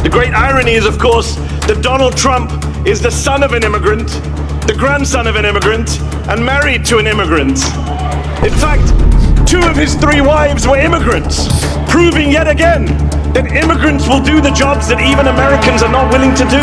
The great irony is, of course, that Donald Trump is the son of an immigrant, the grandson of an immigrant, and married to an immigrant. In fact, 2 of his 3 wives were immigrants, proving yet again that immigrants will do the jobs that even Americans are not willing to do.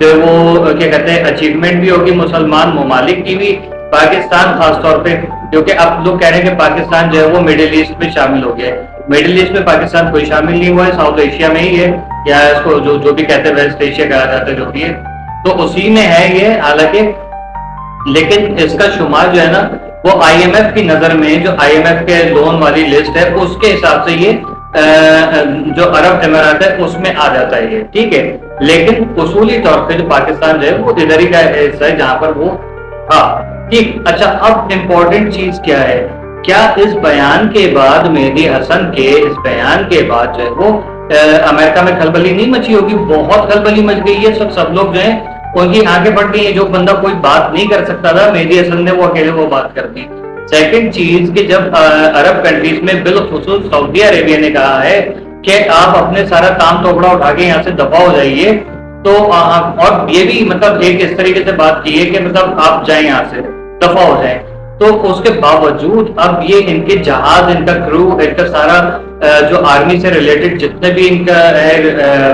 جو ہے وہ کیا کہتے ہیں achievement بھی ہوگی مسلمان ممالک کی بھی، پاکستان خاص طور پہ، کیونکہ اب لوگ کہہ رہے ہیں کہ پاکستان جو ہے وہ مڈل ایسٹ میں شامل ہو گیا ہے. مڈل ایسٹ میں پاکستان کوئی شامل نہیں ہوا ہے، ساؤتھ ایشیا میں ہی ہے، یا اس کو جو بھی کہتے ہیں ویسٹ ایشیا کہا جاتا ہے جو بھی ہے، تو اسی میں ہے یہ حالانکہ. لیکن اس کا شمار جو ہے نا وہ آئی ایم ایف کی نظر میں، جو آئی ایم ایف کے لون والی لسٹ ہے اس کے حساب سے یہ جو عرب امارات ہے اس میں آ جاتا ہے یہ، ٹھیک ہے. لیکن اصولی طور پہ جو پاکستان جو ہے وہ ادھر ہی کا حصہ ہے جہاں پر وہ ٹھیک. اچھا اب امپورٹنٹ چیز کیا ہے، کیا اس بیان کے بعد مہدی حسن کے اس بیان کے بعد جو ہے وہ امریکہ میں کھلبلی نہیں مچی ہوگی؟ بہت کھلبلی مچ گئی ہے. سب لوگ جو ہیں ان کی آنکھیں پھٹ گئی ہیں. جو بندہ کوئی بات نہیں کر سکتا تھا مہدی حسن نے وہ اکیلے وہ بات کر دی. سیکنڈ چیز کہ جب عرب کنٹریز میں بالخصوص سعودی عربیہ نے کہا ہے کہ آپ اپنے سارا کام توپڑا اٹھا کے یہاں سے دفع ہو جائیے، تو اور یہ بھی مطلب ایک اس طریقے سے بات کی ہے کہ مطلب آپ جائیں یہاں سے دفع ہو جائیں، تو اس کے باوجود اب یہ ان کے جہاز، ان کا کرو، ان کا سارا جو آرمی سے ریلیٹڈ جتنے بھی ان کا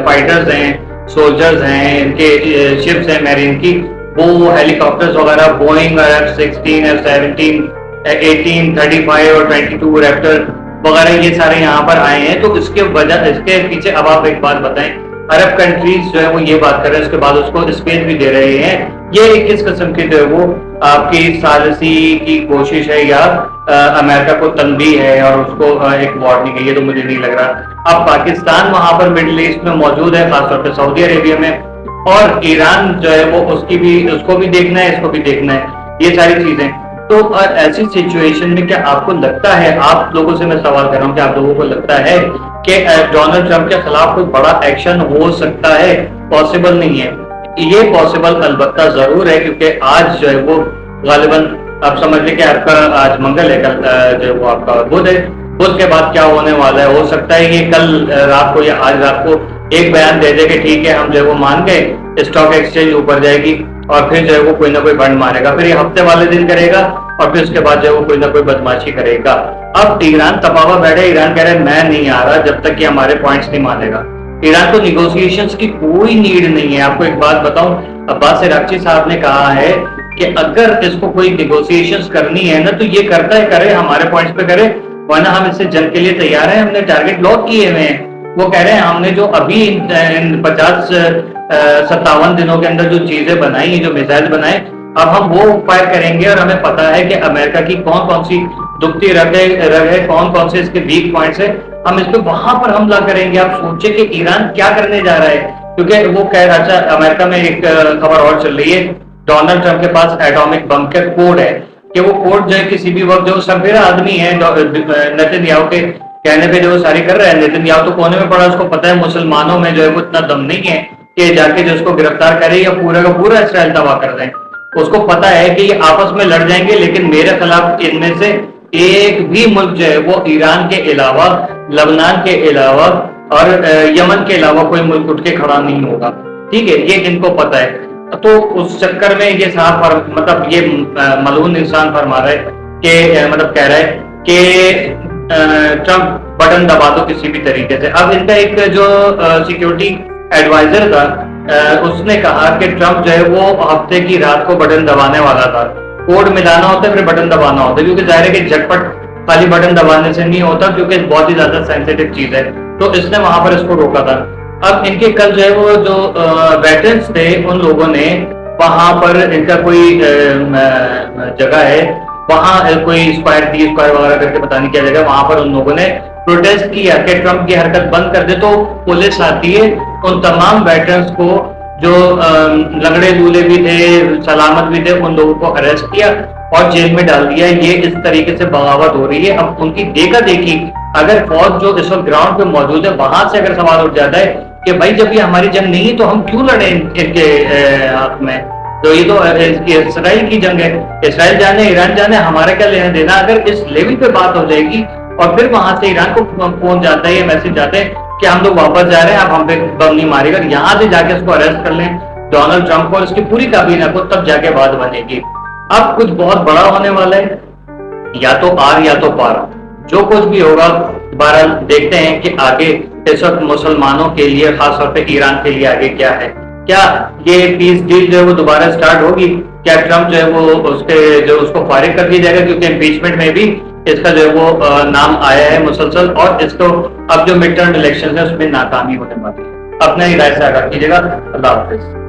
فائٹرز ہیں، سولجرز ہیں، ان کے شپس ہیں میرین کی، وہ ہیلی کاپٹرز وغیرہ بوئنگ F-16 F-17 18 35 اور 22 ریپٹر وغیرہ یہ سارے یہاں پر آئے ہیں. تو اس کے وجہ اس کے پیچھے اب آپ ایک بات بتائیں، عرب کنٹریز جو ہے وہ یہ بات کر رہے ہیں، اس کے بعد اس کو اسپیس بھی دے رہے ہیں. یہ کس قسم کی جو ہے وہ آپ کی ثالثی کی کوشش ہے یا امریکہ کو تنبیہ ہے اور اس کو ایک وارننگ ہے؟ یہ تو مجھے نہیں لگ رہا. اب پاکستان وہاں پر مڈل ایسٹ میں موجود ہے، خاص طور پہ سعودی عربیہ میں، اور ایران جو ہے وہ اس کو بھی دیکھنا ہے، اس کو بھی دیکھنا ہے، یہ ساری چیزیں. تو ایسی سچویشن میں کیا آپ کو لگتا ہے، آپ لوگوں سے میں سوال کر رہا ہوں کہ آپ لوگوں کو لگتا ہے کہ ڈونلڈ ٹرمپ کے خلاف کوئی بڑا ایکشن ہو سکتا ہے؟ پاسبل نہیں ہے. یہ پاسبل البتہ ضرور ہے، کیونکہ آج جو ہے وہ غالباً آپ سمجھ لیں کہ آپ کا آج منگل ہے، کل جو ہے وہ آپ کا بدھ ہے. بدھ کے بعد کیا ہونے والا ہے؟ ہو سکتا ہے کہ کل رات کو یا آج رات کو ایک بیان دے دے کہ ٹھیک ہے ہم جو ہے وہ مان گئے، اسٹاک ایکسچینج اوپر جائے گی، اور پھر جو ہے وہ کوئی نہ کوئی بنڈ مارے گا، پھر یہ ہفتے والے دن کرے گا، اور پھر اس کے بعد جو ہے وہ کوئی نہ کوئی بدماشی کرے گا. اب ایران تپاوا بیٹھے، ایران کہہ رہا ہے میں نہیں آ رہا جب تک کہ ہمارے پوائنٹس نہیں مانے گا. ایران کو نیگوسیشنز کی کوئی نیڈ نہیں ہے. آپ کو ایک بات بتاؤں، عباس عراقچی صاحب نے کہا ہے کہ اگر اس کو کوئی نیگوسیشنز کرنی ہے نا تو یہ کرتا ہے کرے، ہمارے پوائنٹس پہ کرے، ورنہ ہم اس سے جنگ کے لیے تیار ہیں. ہم نے ٹارگٹ لاک کیے ہوئے ہیں. وہ کہہ رہے ہیں ہم نے جو ابھی 50-57 دنوں کے اندر جو چیزیں بنائی ہیں، جو میزائل بنائے، اب ہم وہ فائر کریں گے، اور ہمیں پتا ہے کہ امریکہ کی کون کون سی دکھتی رگ ہے، کون کون سے اس کے ویک پوائنٹس ہیں، ہم اس پہ وہاں پر حملہ کریں گے. آپ سوچیں کہ ایران کیا کرنے جا رہا ہے، کیونکہ وہ کہہ رہا تھا. امریکہ میں ایک خبر اور چل رہی ہے، ڈونلڈ ٹرمپ کے پاس ایٹامک بم کا کوڈ ہے، کہ وہ کوڈ جو ہے کسی بھی وقت جو سربراہ آدمی ہے نیتن یاہو کے کہنے پہ جو وہ ساری کر رہا ہے. نیتن یاہو تو کونے میں پڑا، اس کو پتا ہے مسلمانوں میں جو ہے وہ اتنا دم نہیں ہے کہ جا کے جو اس کو گرفتار کرے یا پورا کا پورا اسرائیل تباہ کر دیں. اس کو پتا ہے کہ یہ آپس میں لڑ جائیں گے، لیکن میرے خلاف ان میں سے ایک بھی ملک جو ہے وہ ایران کے علاوہ، لبنان کے علاوہ اور یمن کے علاوہ کوئی ملک اٹھ کے کھڑا نہیں ہوگا. ٹھیک ہے، یہ ان کو پتا ہے. تو اس چکر میں یہ صاحب مطلب یہ ملعون انسان فرما رہا ہے کہ مطلب کہہ رہا ہے کہ ٹرمپ بٹن دبا دو کسی بھی طریقے سے. اب ان کا ایک جو سیکیورٹی ایڈوائزر تھا، اس نے کہا کہ ٹرمپ جو ہے وہ ہفتے کی رات کو بٹن دبانے والا تھا. کوڈ ملانا ہوتا ہے پھر بٹن دبانا ہوتا ہے، کیونکہ ظاہر ہے کہ جھٹپٹ خالی بٹن دبانے سے نہیں ہوتا، کیونکہ بہت ہی زیادہ سینسیٹیو چیز ہے. تو اس نے وہاں پر اس کو روکا تھا. اب ان کے کل جو ہے وہ جو ویٹرنس تھے، ان لوگوں نے وہاں پر ان کا کوئی جگہ ہے، وہاں کوئی اسکوائر وغیرہ کر کے پتہ نہیں کیا جگہ، وہاں پر ان لوگوں نے پروٹیسٹ کیا کہ ٹرمپ کی حرکت بند کر دے. تو پولیس آتی ہے، ان تمام ویٹرنس کو جو لنگڑے لولے بھی تھے، سلامت بھی تھے، ان لوگوں کو اریسٹ کیا اور جیل میں ڈال دیا. یہ اس طریقے سے بغاوت ہو رہی ہے. اب ان کی دیکھا دیکھی اگر فوج جو اس وقت گراؤنڈ پہ موجود ہے وہاں سے اگر سوال اٹھ جاتا ہے کہ بھائی جب یہ ہماری جنگ نہیں ہے تو ہم کیوں لڑیں ان کے ہاتھ میں، تو یہ تو اسرائیل کی جنگ ہے، اسرائیل جانے ایران جانے، ہمارا کیا لینا دینا. اگر اس لیول پہ بات ہو جائے گی اور پھر وہاں سے ایران کو فون جاتا ہے یا میسج جاتے ہیں کہ ہم لوگ واپس جا رہے ہیں، اب ہم پہ بم نہیں مارے گا، یہاں سے جا کے اس کو اریسٹ کر لیں ڈونلڈ ٹرمپ کو اور اس کی پوری کابینہ کو، تب جا کے بات بنے گی. اب کچھ بہت بڑا ہونے والا ہے، یا تو آر یا تو پار، جو کچھ بھی ہوگا. بہرحال دیکھتے ہیں کہ آگے اس وقت مسلمانوں کے لیے، خاص طور پہ ایران کے لیے آگے کیا ہے. کیا یہ پیس ڈیل جو ہے وہ دوبارہ سٹارٹ ہوگی؟ کیا ٹرمپ جو ہے وہ اس کو فارغ کر دیا جائے گا؟ کیونکہ امپیچمنٹ میں بھی اس کا جو ہے وہ نام آیا ہے مسلسل، اور اس کو اب جو مڈ ٹرم الیکشن ہے اس میں ناکامی ہونے والی ہے۔ اپنا ہی رائے سے آگاہ کیجیے گا۔ اللہ حافظ۔